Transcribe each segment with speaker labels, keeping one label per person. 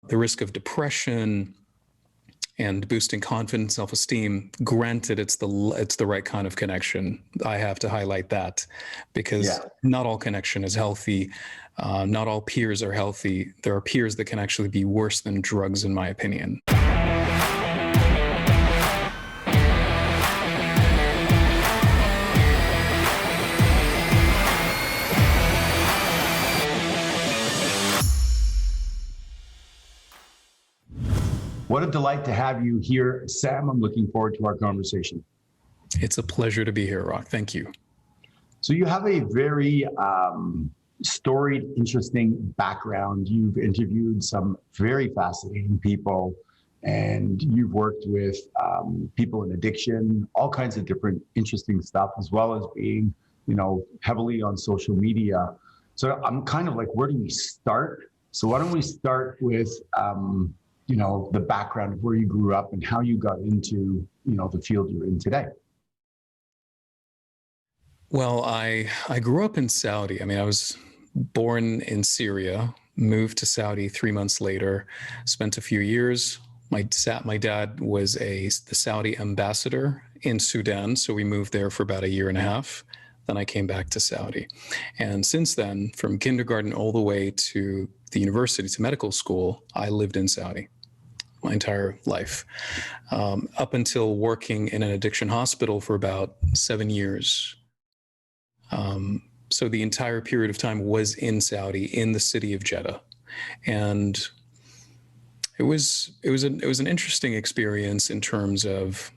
Speaker 1: The risk of depression and boosting confidence, self-esteem, granted, it's the right kind of connection. I have to highlight that, because not all connection is healthy. Not all peers are healthy. There are peers that can actually be worse than drugs, in my opinion.
Speaker 2: What a delight to have you here, Sam. I'm looking forward to our conversation.
Speaker 1: It's a pleasure to be here, Rock. Thank you.
Speaker 2: So you have a very storied, interesting background. You've interviewed some very fascinating people, and you've worked with people in addiction, all kinds of different interesting stuff, as well as being, heavily on social media. So I'm kind of like, where do we start? So why don't we start with the background of where you grew up and how you got into, the field you're in today.
Speaker 1: Well, I grew up in Saudi. I was born in Syria, moved to Saudi 3 months later, spent a few years. My dad was the Saudi ambassador in Sudan, so we moved there for about a year and a half. Then I came back to Saudi. And since then, from kindergarten all the way to the university, to medical school, I lived in Saudi my entire life, up until working in an addiction hospital for about 7 years. So the entire period of time was in Saudi, in the city of Jeddah. And it was an interesting experience in terms of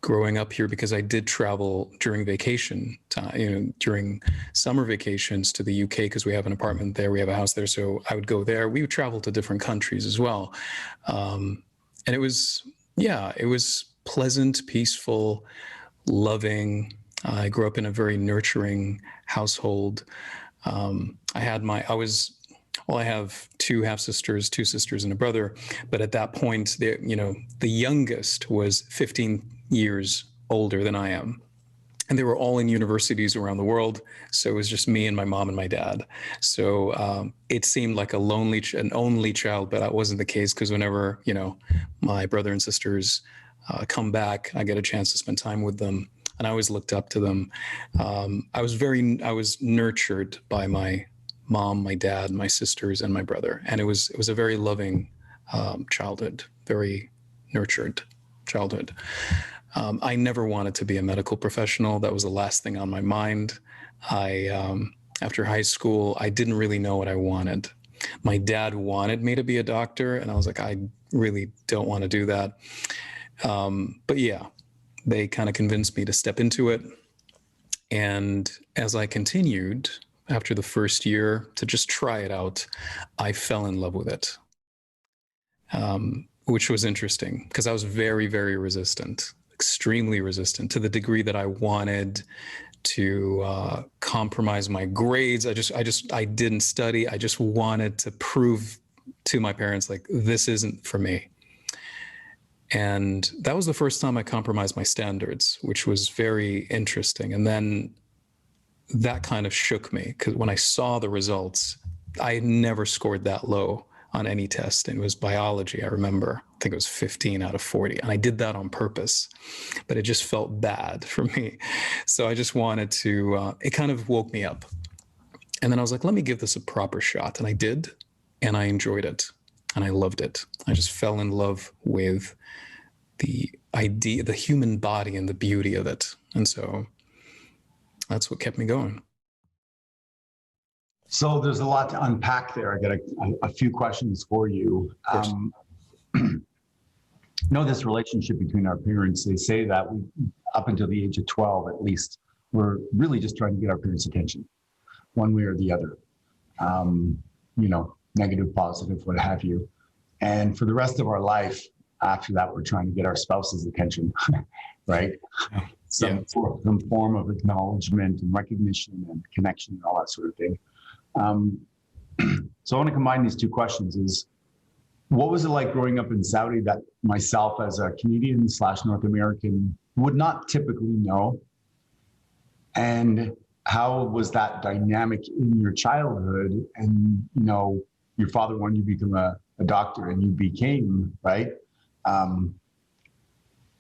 Speaker 1: growing up here, because I did travel during vacation time, during summer vacations to the UK, because we have an apartment there, we have a house there. So I would go there. We would travel to different countries as well. And it was pleasant, peaceful, loving. I grew up in a very nurturing household. I have two half-sisters, 2 sisters and a brother. But at that point, the youngest was 15 years older than I am. And they were all in universities around the world. So it was just me and my mom and my dad. So it seemed like an only child, but that wasn't the case, because whenever, my brother and sisters come back, I get a chance to spend time with them. And I always looked up to them. I was nurtured by my mom, my dad, my sisters, and my brother. And it was a very loving childhood, very nurtured childhood. I never wanted to be a medical professional. That was the last thing on my mind. After high school, I didn't really know what I wanted. My dad wanted me to be a doctor, and I was like, I really don't want to do that. But yeah, they kind of convinced me to step into it. And as I continued, after the first year, to just try it out, I fell in love with it, which was interesting, because I was very, very resistant, extremely resistant, to the degree that I wanted to compromise my grades. I didn't study. I just wanted to prove to my parents, like, this isn't for me. And that was the first time I compromised my standards, which was very interesting. And then that kind of shook me, because when I saw the results, I had never scored that low on any test. And it was biology, I remember. I think it was 15 out of 40. And I did that on purpose, but it just felt bad for me. So I just wanted to, it kind of woke me up. And then I was like, let me give this a proper shot. And I did, and I enjoyed it, and I loved it. I just fell in love with the idea, the human body, and the beauty of it. And so that's what kept me going.
Speaker 2: So there's a lot to unpack there. I got a few questions for you. This relationship between our parents, they say that up until the age of 12, at least, we're really just trying to get our parents' attention, one way or the other. Negative, positive, what have you. And for the rest of our life, after that, we're trying to get our spouse's attention, right? Some form of acknowledgement and recognition and connection and all that sort of thing. So I want to combine these two questions. What was it like growing up in Saudi that myself, as a Canadian / North American, would not typically know? And how was that dynamic in your childhood? And, your father wanted you to become a doctor and you became, right? Um,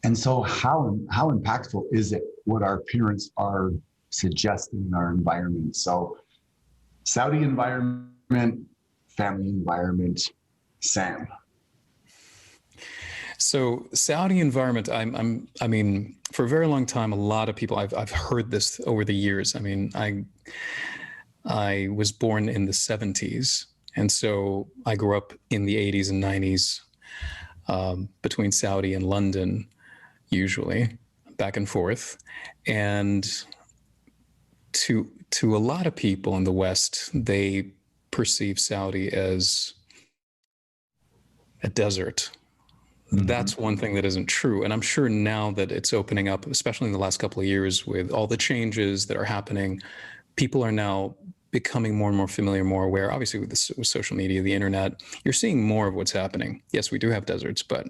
Speaker 2: and so how impactful is it what our parents are suggesting in our environment? So Saudi environment, family environment, Sam.
Speaker 1: So Saudi environment, I mean, for a very long time, a lot of people, I've heard this over the years. I mean, I was born in the 70s. And so I grew up in the 80s and 90s, between Saudi and London, usually back and forth. And to a lot of people in the West, they perceive Saudi as a desert. That's one thing that isn't true. And I'm sure now that it's opening up, especially in the last couple of years with all the changes that are happening, people are now becoming more and more familiar, more aware. Obviously, with social media, the internet, you're seeing more of what's happening. Yes, we do have deserts, but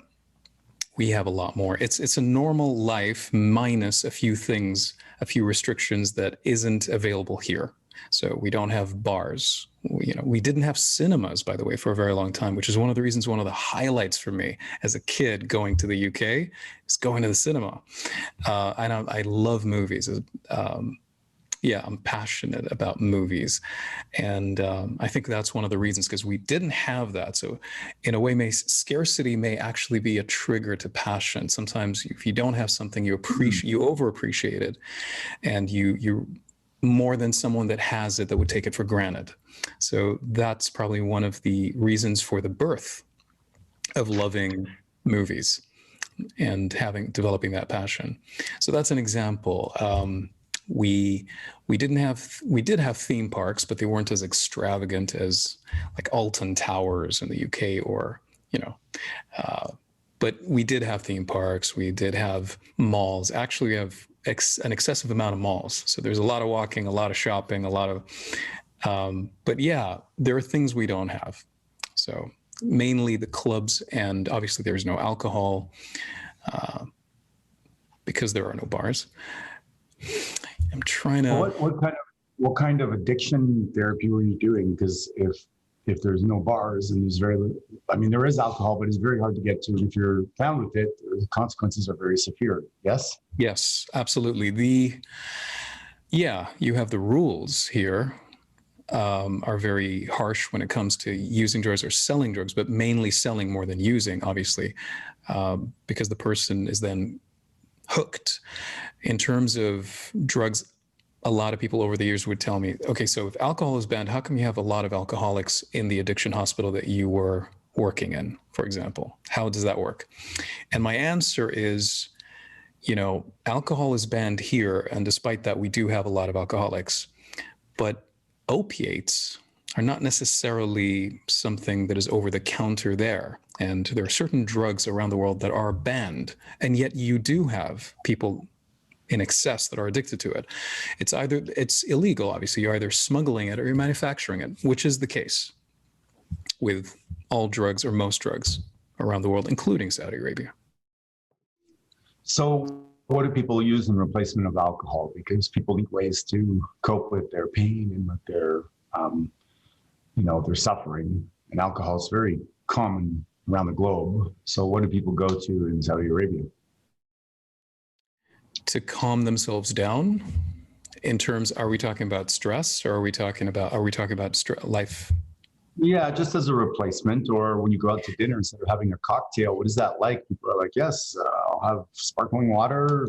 Speaker 1: we have a lot more. It's a normal life minus a few things, a few restrictions that isn't available here. So we don't have bars. We didn't have cinemas, by the way, for a very long time, which is one of the reasons, one of the highlights for me as a kid going to the UK is going to the cinema. I love movies. Yeah, I'm passionate about movies. And I think that's one of the reasons, because we didn't have that. So in a way, scarcity may actually be a trigger to passion. Sometimes if you don't have something, you overappreciate it, and you more than someone that has it that would take it for granted. So that's probably one of the reasons for the birth of loving movies and developing that passion. So that's an example. We did have theme parks, but they weren't as extravagant as like Alton Towers in the UK, or but we did have theme parks. We did have malls. Actually, we have an excessive amount of malls. So there's a lot of walking, a lot of shopping, a lot of, but yeah, there are things we don't have. So mainly the clubs, and obviously there's no alcohol because there are no bars. I'm trying to.
Speaker 2: What kind of addiction therapy were you doing? Because if there's no bars and there's there is alcohol, but it's very hard to get to. And if you're found with it, the consequences are very severe. Yes?
Speaker 1: Yes, absolutely. You have the rules here are very harsh when it comes to using drugs or selling drugs, but mainly selling more than using, obviously, because the person is then hooked. In terms of drugs, a lot of people over the years would tell me, okay, so if alcohol is banned, how come you have a lot of alcoholics in the addiction hospital that you were working in, for example? How does that work? And my answer is, alcohol is banned here, and despite that, we do have a lot of alcoholics. But opiates are not necessarily something that is over the counter there. And there are certain drugs around the world that are banned, and yet you do have people in excess that are addicted to it. It's illegal, obviously. You're either smuggling it or you're manufacturing it, which is the case with all drugs or most drugs around the world, including Saudi Arabia.
Speaker 2: So what do people use in replacement of alcohol? Because people need ways to cope with their pain and with their, their suffering. And alcohol is very common around the globe. So what do people go to in Saudi Arabia?
Speaker 1: To calm themselves down? In terms, are we talking about stress, or are we talking about life?
Speaker 2: Yeah, just as a replacement, or when you go out to dinner, instead of having a cocktail, what is that like? People are like, yes, I'll have sparkling water,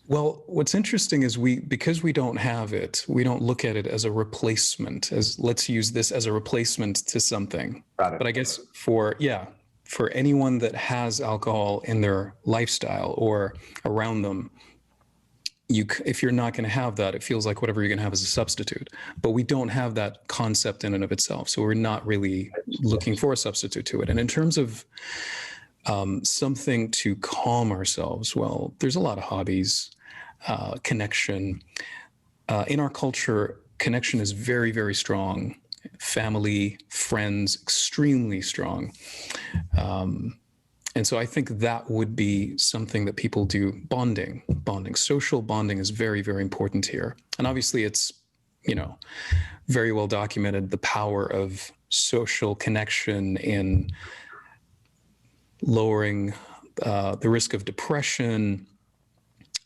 Speaker 1: Well, what's interesting is because we don't have it, we don't look at it as a replacement, as let's use this as a replacement to something.
Speaker 2: Got it.
Speaker 1: But I guess for anyone that has alcohol in their lifestyle or around them, if you're not going to have that, it feels like whatever you're going to have is a substitute. But we don't have that concept in and of itself. So we're not really looking for a substitute to it. And in terms of something to calm ourselves, well, there's a lot of hobbies, connection. In our culture, connection is very, very strong. Family, friends, extremely strong. And so I think that would be something that people do. Bonding, social bonding is very, very important here. And obviously it's very well documented the power of social connection in lowering the risk of depression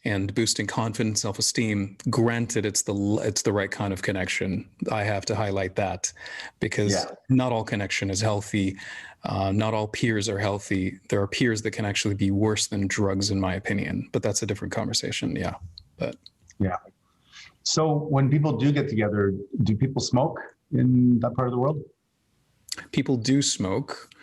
Speaker 1: and boosting confidence, self-esteem. Granted, it's the right kind of connection. I have to highlight that, because not all connection is healthy. Not all peers are healthy. There are peers that can actually be worse than drugs, in my opinion. But that's a different conversation. Yeah.
Speaker 2: So when people do get together, do people smoke in that part of the world?
Speaker 1: People do smoke.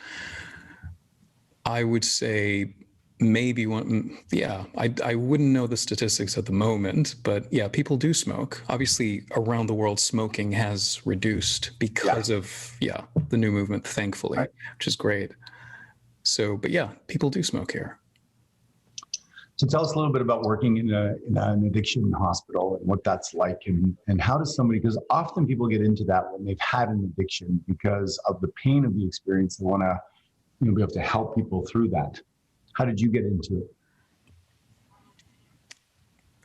Speaker 1: I would say maybe one. Yeah, I wouldn't know the statistics at the moment, but yeah, people do smoke. Obviously, around the world, smoking has reduced because of the new movement, thankfully, which is great. So, but yeah, people do smoke here.
Speaker 2: So tell us a little bit about working in an addiction hospital and what that's like, and how does somebody, because often people get into that when they've had an addiction because of the pain of the experience. They want to be able to help people through that. How did you get into it?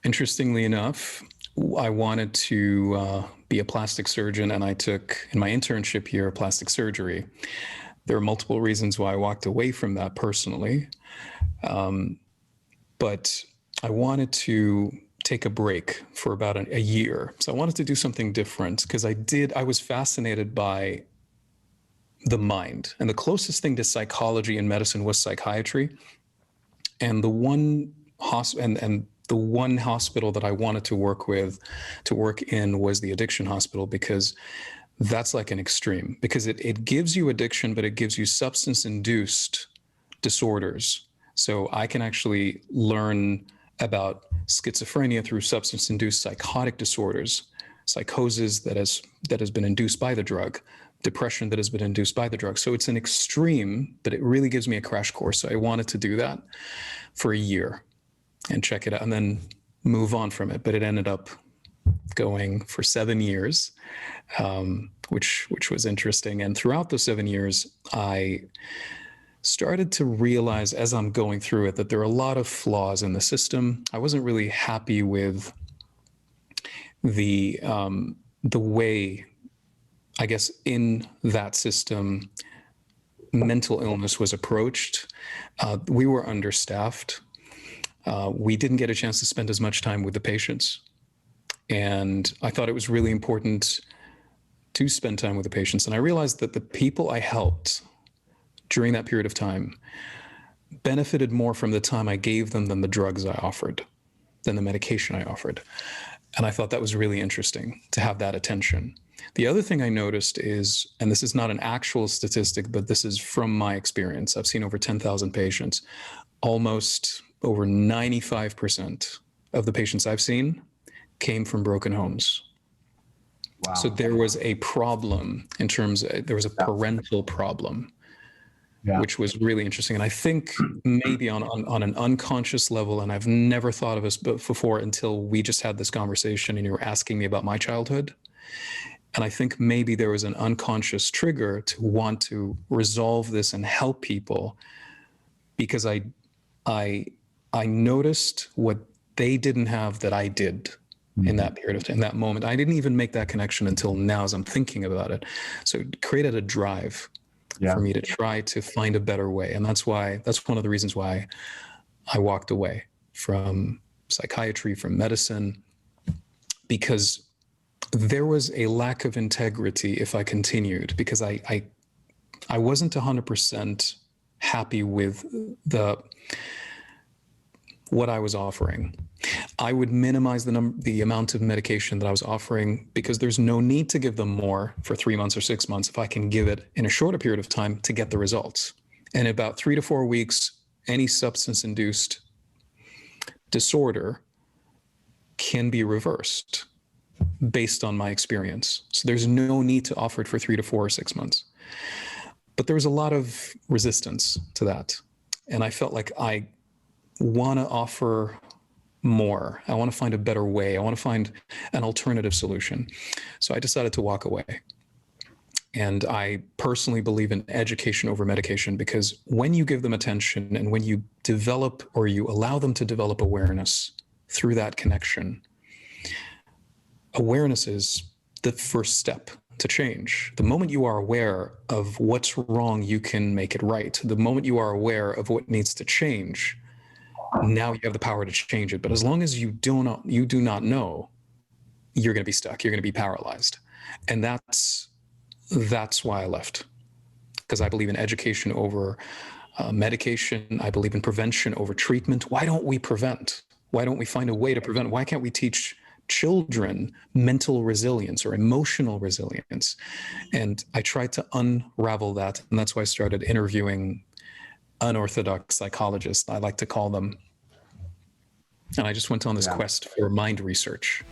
Speaker 1: Interestingly enough, I wanted to be a plastic surgeon, and I took, in my internship year, plastic surgery. There are multiple reasons why I walked away from that personally. But I wanted to take a break for about a year. So I wanted to do something different, because I was fascinated by the mind. And the closest thing to psychology and medicine was psychiatry. And the one hospital that I wanted to work in was the addiction hospital, because that's like an extreme, because it gives you addiction, but it gives you substance-induced disorders. So I can actually learn about schizophrenia through substance-induced psychotic disorders, psychosis that has been induced by the drug, depression that has been induced by the drug. So it's an extreme, but it really gives me a crash course. So I wanted to do that for a year and check it out, and then move on from it. But it ended up going for 7 years, which was interesting. And throughout those 7 years, I started to realize, as I'm going through it, that there are a lot of flaws in the system. I wasn't really happy with the way, I guess, in that system, mental illness was approached. We were understaffed. We didn't get a chance to spend as much time with the patients. And I thought it was really important to spend time with the patients. And I realized that the people I helped during that period of time benefited more from the time I gave them than the drugs I offered, than the medication I offered. And I thought that was really interesting to have that attention. The other thing I noticed is, and this is not an actual statistic, but this is from my experience, I've seen over 10,000 patients, almost over 95% of the patients I've seen came from broken homes. Wow. So there was a problem in terms of, there was a parental problem. Yeah. Which was really interesting. And I think maybe on an unconscious level, and I've never thought of this before until we just had this conversation and you were asking me about my childhood. And I think maybe there was an unconscious trigger to want to resolve this and help people, because I noticed what they didn't have that I did in that period of time, in that moment. I didn't even make that connection until now as I'm thinking about it. So it created a drive for me to try to find a better way. And that's one of the reasons why I walked away from psychiatry, from medicine, because there was a lack of integrity if I continued, because I wasn't 100% happy with what I was offering. I would minimize the amount of medication that I was offering, because there's no need to give them more for 3 months or 6 months if I can give it in a shorter period of time to get the results. And about 3 to 4 weeks, any substance-induced disorder can be reversed based on my experience. So there's no need to offer it for 3 to 4 or 6 months. But there was a lot of resistance to that. And I felt like I want to offer more. I want to find a better way. I want to find an alternative solution. So I decided to walk away. And I personally believe in education over medication, because when you give them attention and when you develop, or you allow them to develop awareness through that connection, awareness is the first step to change. The moment you are aware of what's wrong, you can make it right. The moment you are aware of what needs to change, now you have the power to change it. But as long as you do not know, you're going to be stuck. You're going to be paralyzed. And that's why I left, because I believe in education over medication. I believe in prevention over treatment. Why don't we prevent? Why don't we find a way to prevent? Why can't we teach children mental resilience or emotional resilience? And I tried to unravel that. And that's why I started interviewing unorthodox psychologists, I like to call them. And I just went on this quest for mind research.